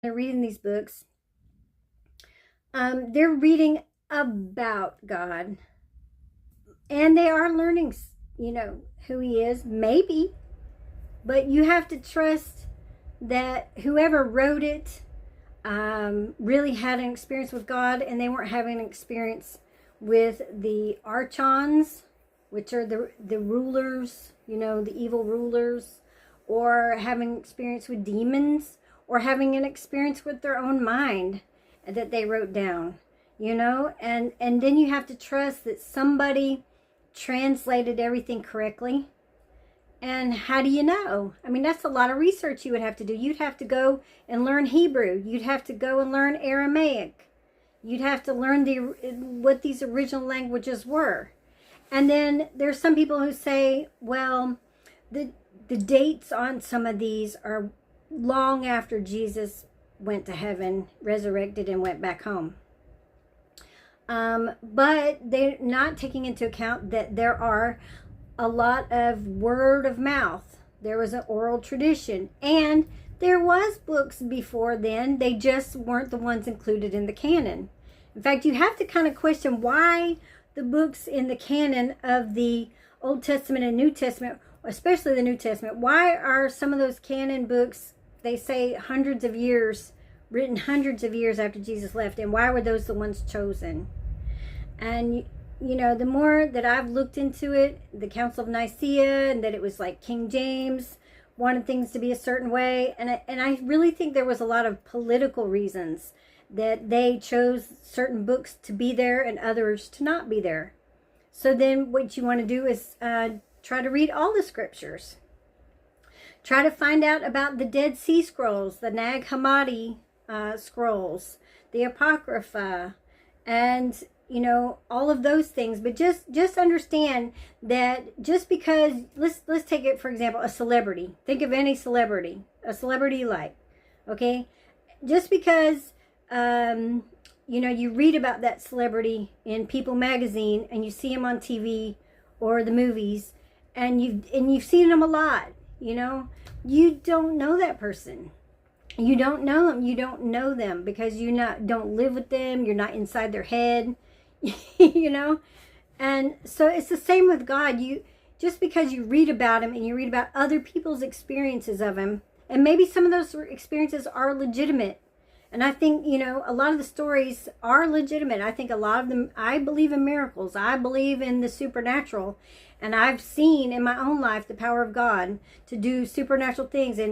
they're reading these books, they're reading about God, and they are learning, who he is, maybe, but you have to trust that whoever wrote it really had an experience with God, and they weren't having an experience with the archons, which are the rulers, the evil rulers, or having experience with demons, or having an experience with their own mind that they wrote down, and then you have to trust that somebody translated everything correctly. And how do you know? I mean, that's a lot of research you would have to do. You'd have to go and learn Hebrew. You'd have to go and learn Aramaic. You'd have to learn what these original languages were. And then there's some people who say, well, the dates on some of these are long after Jesus went to heaven, resurrected, and went back home. But they're not taking into account that there are a lot of word of mouth. There was an oral tradition, and there was books before then. They just weren't the ones included in the canon. In fact, you have to kind of question why the books in the canon of the Old Testament and New Testament, especially the New Testament, why are some of those canon books, they say hundreds of years, written hundreds of years after Jesus left, and why were those the ones chosen? And the more that I've looked into it, the Council of Nicaea, and that it was like King James wanted things to be a certain way, and I really think there was a lot of political reasons that they chose certain books to be there and others to not be there. So then what you want to do is try to read all the scriptures. Try to find out about the Dead Sea Scrolls, the Nag Hammadi scrolls, the Apocrypha, and all of those things. But just understand that just because, let's take it for example, a celebrity. Think of any celebrity, a celebrity you like, okay? Just because you read about that celebrity in People magazine, and you see him on TV or the movies, and you've seen them a lot, you don't know that person. You don't know them. You don't know them because don't live with them. You're not inside their head. And so it's the same with God. Just because you read about him and you read about other people's experiences of him, and maybe some of those experiences are legitimate, and I think a lot of the stories are legitimate. I think a lot of them, I believe in miracles, I believe in the supernatural, and I've seen in my own life the power of God to do supernatural things. And